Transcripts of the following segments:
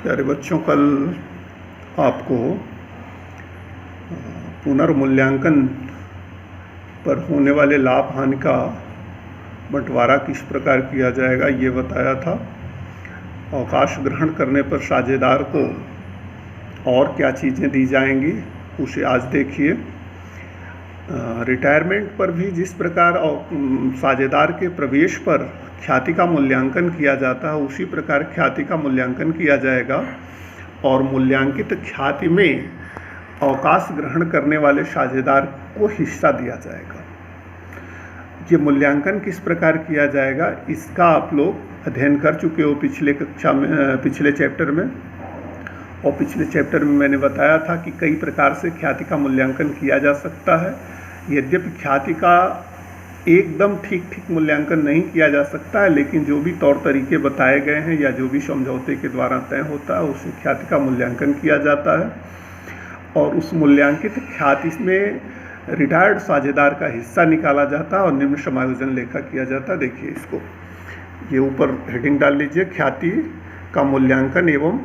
प्यारे बच्चों, कल आपको पुनर्मूल्यांकन पर होने वाले लाभ हानि का बंटवारा किस प्रकार किया जाएगा ये बताया था। अवकाश ग्रहण करने पर साझेदार को और क्या चीज़ें दी जाएंगी उसे आज देखिए। रिटायरमेंट पर भी जिस प्रकार साझेदार के प्रवेश पर ख्याति का मूल्यांकन किया जाता है उसी प्रकार ख्याति का मूल्यांकन किया जाएगा और मूल्यांकित ख्याति में अवकाश ग्रहण करने वाले साझेदार को हिस्सा दिया जाएगा। ये मूल्यांकन किस प्रकार किया जाएगा इसका आप लोग अध्ययन कर चुके हो पिछले चैप्टर में। और पिछले चैप्टर में मैंने बताया था कि कई प्रकार से ख्याति का मूल्यांकन किया जा सकता है। यद्यपि ख्याति का एकदम ठीक मूल्यांकन नहीं किया जा सकता है, लेकिन जो भी तौर तरीके बताए गए हैं या जो भी समझौते के द्वारा तय होता है उसे ख्याति का मूल्यांकन किया जाता है। और उस मूल्यांकित ख्याति में रिटायर्ड साझेदार का हिस्सा निकाला जाता है और निम्न समायोजन लेखा किया जाता है। देखिए इसको, ये ऊपर हेडिंग डाल लीजिए, ख्याति का मूल्यांकन एवं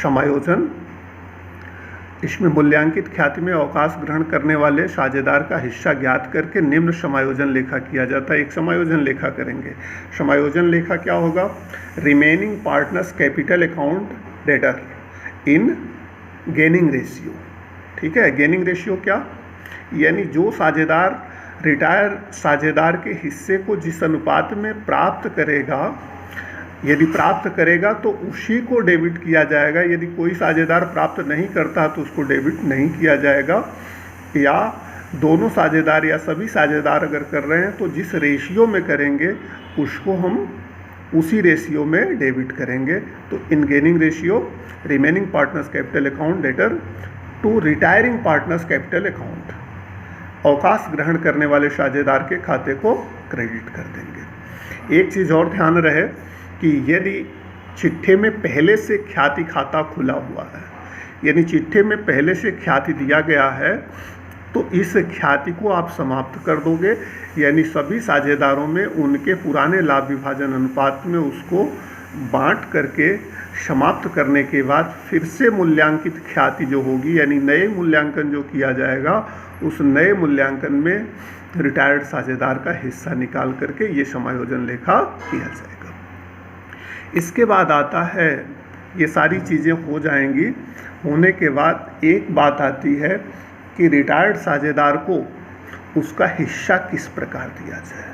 समायोजन। इसमें मूल्यांकित ख्याति में अवकाश ग्रहण करने वाले साझेदार का हिस्सा ज्ञात करके निम्न समायोजन लेखा किया जाता है। एक समायोजन लेखा करेंगे। समायोजन लेखा क्या होगा? Remaining partners capital account debtor इन गेनिंग रेशियो। ठीक है, गेनिंग रेशियो क्या? यानी जो साझेदार रिटायर साझेदार के हिस्से को जिस अनुपात में प्राप्त करेगा, यदि प्राप्त करेगा तो उसी को डेबिट किया जाएगा। यदि कोई साझेदार प्राप्त नहीं करता तो उसको डेबिट नहीं किया जाएगा। या दोनों साझेदार या सभी साझेदार अगर कर रहे हैं तो जिस रेशियो में करेंगे उसको हम उसी रेशियो में डेबिट करेंगे। तो in gaining ratio remaining partners capital account debtor to retiring partners capital account, अवकाश ग्रहण करने वाले साझेदार के खाते को क्रेडिट कर देंगे। एक चीज़ और ध्यान रहे कि यदि चिट्ठे में पहले से ख्याति खाता खुला हुआ है, यानी चिट्ठे में पहले से ख्याति दिया गया है, तो इस ख्याति को आप समाप्त कर दोगे। यानी सभी साझेदारों में उनके पुराने लाभ विभाजन अनुपात में उसको बांट करके समाप्त करने के बाद फिर से मूल्यांकित ख्याति जो होगी, यानी नए मूल्यांकन जो किया जाएगा, उस नए मूल्यांकन में रिटायर्ड साझेदार का हिस्सा निकाल करके ये समायोजन लेखा किया जाएगा। इसके बाद आता है, ये सारी चीज़ें हो जाएंगी। होने के बाद एक बात आती है कि रिटायर्ड साझेदार को उसका हिस्सा किस प्रकार दिया जाए।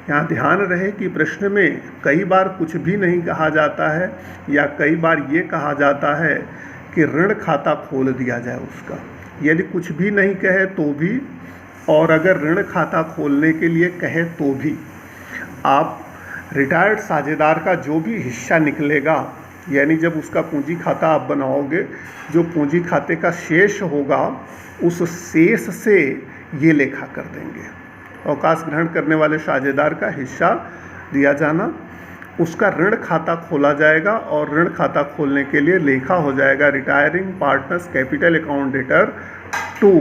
यहाँ ध्यान रहे कि प्रश्न में कई बार कुछ भी नहीं कहा जाता है या कई बार ये कहा जाता है कि ऋण खाता खोल दिया जाए उसका। यदि कुछ भी नहीं कहे तो भी, और अगर ऋण खाता खोलने के लिए कहे तो भी, आप रिटायर्ड साझेदार का जो भी हिस्सा निकलेगा, यानी जब उसका पूंजी खाता आप बनाओगे, जो पूंजी खाते का शेष होगा उस शेष से ये लेखा कर देंगे। अवकाश ग्रहण करने वाले साझेदार का हिस्सा दिया जाना, उसका ऋण खाता खोला जाएगा और ऋण खाता खोलने के लिए लेखा हो जाएगा retiring partners capital account debtor to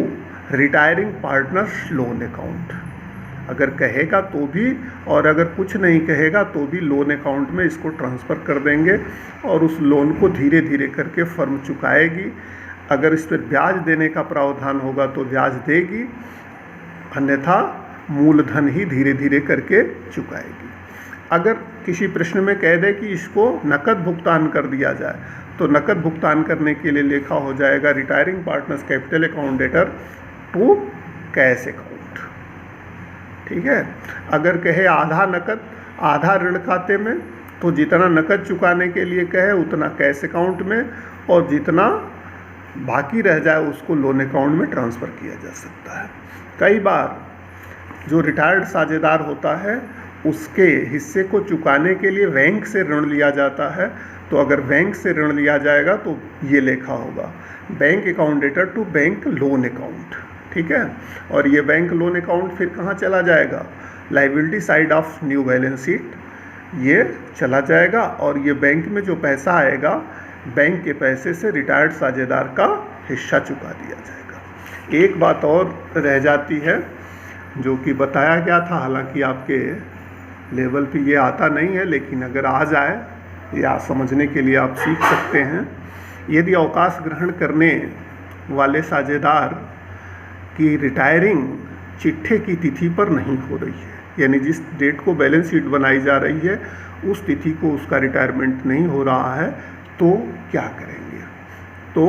retiring partners loan account. अगर कहेगा तो भी, और अगर कुछ नहीं कहेगा तो भी लोन अकाउंट में इसको ट्रांसफ़र कर देंगे और उस लोन को धीरे धीरे करके फर्म चुकाएगी। अगर इस पर ब्याज देने का प्रावधान होगा तो ब्याज देगी, अन्यथा मूलधन ही धीरे धीरे करके चुकाएगी। अगर किसी प्रश्न में कह दे कि इसको नकद भुगतान कर दिया जाए तो नकद भुगतान करने के लिए लेखा हो जाएगा retiring partners capital account debtor to cash account. ठीक है, अगर कहे आधा नकद आधा ऋण खाते में, तो जितना नकद चुकाने के लिए कहे उतना कैश अकाउंट में, और जितना बाकी रह जाए उसको लोन अकाउंट में ट्रांसफ़र किया जा सकता है। कई बार जो रिटायर्ड साझेदार होता है उसके हिस्से को चुकाने के लिए बैंक से ऋण लिया जाता है, तो अगर बैंक से ऋण लिया जाएगा तो ये लेखा होगा bank account debtor to bank loan account. ठीक है, और ये बैंक लोन अकाउंट फिर कहाँ चला जाएगा? Liability side of new balance sheet ये चला जाएगा, और ये बैंक में जो पैसा आएगा बैंक के पैसे से रिटायर्ड साझेदार का हिस्सा चुका दिया जाएगा। एक बात और रह जाती है जो कि बताया गया था, हालांकि आपके लेवल पे ये आता नहीं है, लेकिन अगर आ जाए या समझने के लिए आप सीख सकते हैं। यदि अवकाश ग्रहण करने वाले साझेदार की रिटायरिंग चिट्ठे की तिथि पर नहीं हो रही है, यानी जिस डेट को बैलेंस शीट बनाई जा रही है उस तिथि को उसका रिटायरमेंट नहीं हो रहा है, तो क्या करेंगे? तो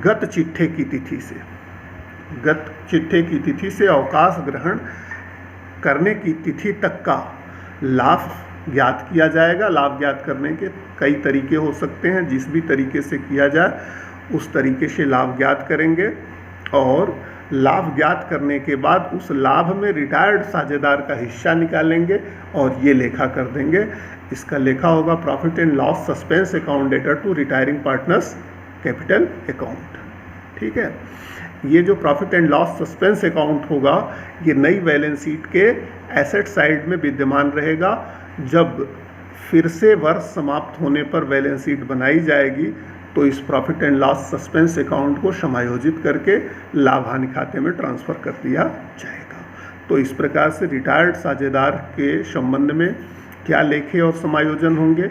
गत चिट्ठे की तिथि से अवकाश ग्रहण करने की तिथि तक का लाभ ज्ञात किया जाएगा। लाभ ज्ञात करने के कई तरीके हो सकते हैं, जिस भी तरीके से किया जाए उस तरीके से लाभ ज्ञात करेंगे, और लाभ ज्ञात करने के बाद उस लाभ में रिटायर्ड साझेदार का हिस्सा निकालेंगे और ये लेखा कर देंगे। इसका लेखा होगा profit and loss suspense account debtor to retiring partners capital account. ठीक है, ये जो profit and loss suspense account होगा ये नई बैलेंस शीट के एसेट साइड में विद्यमान रहेगा। जब फिर से वर्ष समाप्त होने पर बैलेंस शीट बनाई जाएगी तो इस profit and loss suspense account को समायोजित करके लाभ हानि खाते में ट्रांसफ़र कर दिया जाएगा। तो इस प्रकार से रिटायर्ड साझेदार के संबंध में क्या लेखे और समायोजन होंगे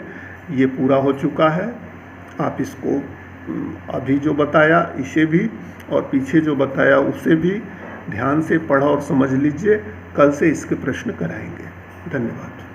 ये पूरा हो चुका है। आप इसको अभी जो बताया इसे भी और पीछे जो बताया उसे भी ध्यान से पढ़ा और समझ लीजिए। कल से इसके प्रश्न कराएंगे। धन्यवाद।